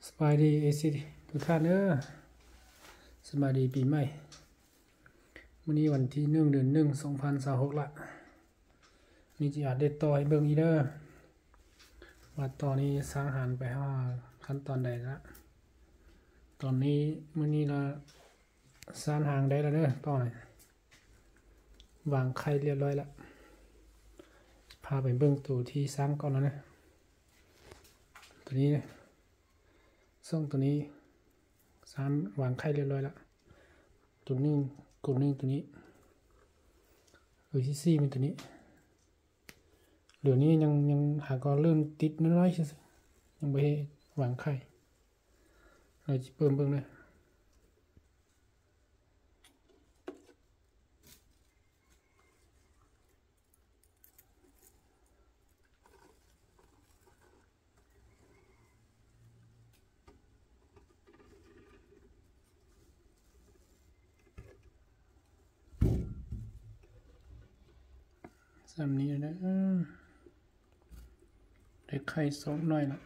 สบายดีเอซิทุกท่านเด้อสบายดีปีใหม่มื้อนี้วันที่1เดือน1 2026ละนี่สิอัปเดตต่อให้เบิ่งอีเด้อว่าตอนนี้สร้างหารไปขั้นตอนใดละตอนนี้มื้อนี้เราสร้างหางได้แล้วเด้อตอนวางไข่เรียบร้อยละพาไปเบิ่งตัวที่สร้างก่อนแล้วนะตัวนี้นะส่งตัวนี้3วางไข่เรียบร้อยละตัวนึงกลุ่มนึงตัวนี้ตัวที่4เป็นตัวนี้เหลือนี้ยังหาก็เริ่มติดน้อยๆซื่อๆยังบ่ได้วางไข่เราสิเพิ่มเบิ่งเลย3นี้นะได้ไข่2หน่อยละ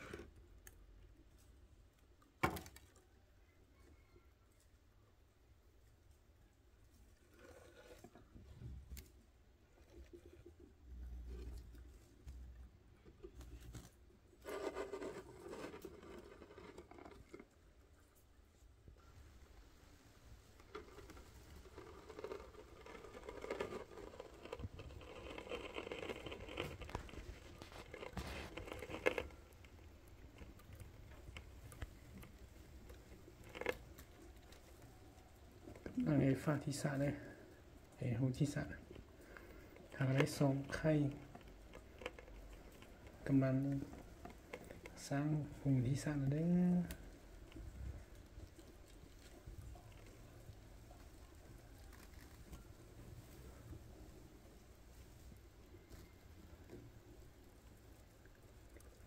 อันนี้ฝาที่3เลยหูที่3หาได้2ไข่กำลังสร้างหูที่3แล้วเด้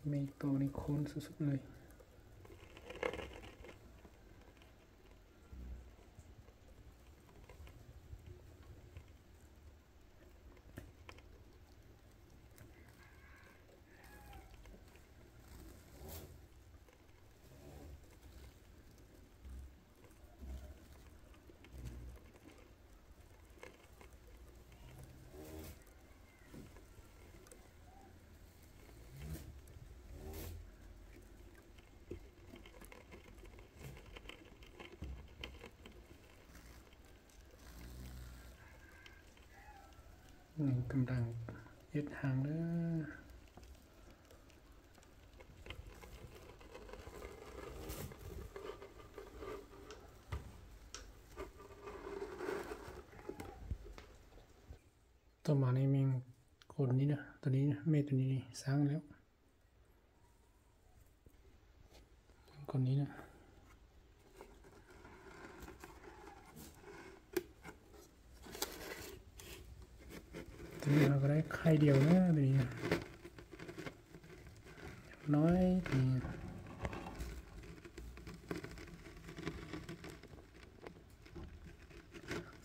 อมีตัวนี้โคนสุดๆเลยกำลังเฮ็ดหางเด้อต่อมานี่มีคนนี้นะตัวนี้แม่ตัวนี้สร้างแล้วคนนี้นะตัวนี้เราก็ได้ไข่เดียวนะตัวนี้น้อยนี่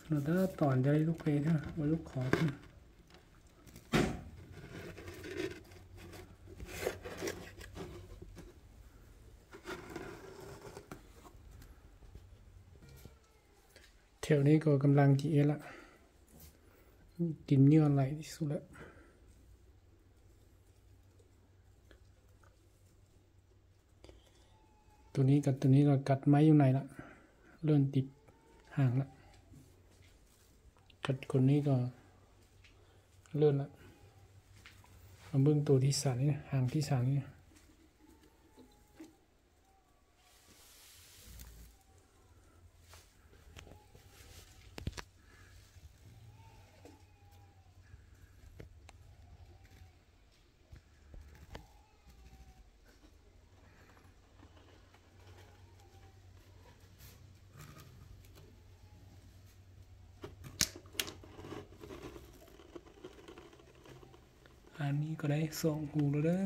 สนุกได้ตอนได้ลูกเพชรนะว่าลูกขอแถวนี้ก็กำลังจีเอละกินเนื้อไหลที่สุดแล้วตัวนี้กับตัวนี้เรากัดไม้อยู่ไหนละเริ่มติดห่างละกัดคนนี้ก็เลื่อนละมาเบิ่งตัวที่3นี่นะห่างที่3นี่อันนี้ก็ได้2หูแล้วเด้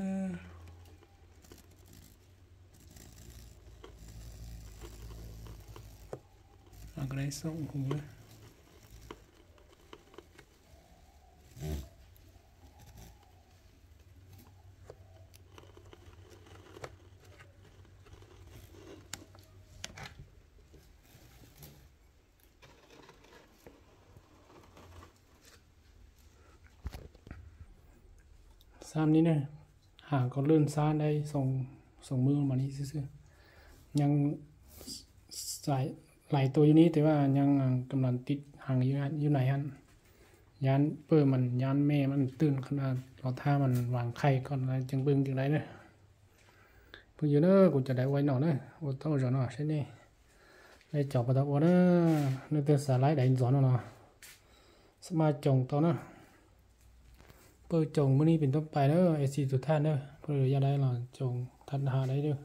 อก็ได้2หูแล้ว ซ้ำนี้เนี่ยหางก็เลื่อนซ้านได้ส่งมือมานี้ซื่อๆยังสายหลายตัวอยู่นี้แต่ว่ายังกำลังติดหางอยู่ไหนฮันยานเปิดมันยานแม่มันตื่นขนาดเราท่ามันวางไข่ก่อนอะไรจังเบิ่งจังไรเนี่ยเพิ่งอยู่เนอะกูจะได้ไว้หน่อยเนอะโอ้ต้องรอหน่อยใช่ไหมได้จอบประตูเนอะนึกถึงสาไลด์ได้สอนเนาะสมาจงตัวเนอะเปิดจงมื้อนี้เป็นต้นไปเนอะไอซีสุดท้ายเนอะเพื่อจะได้เราจงทันหาได้ด้วย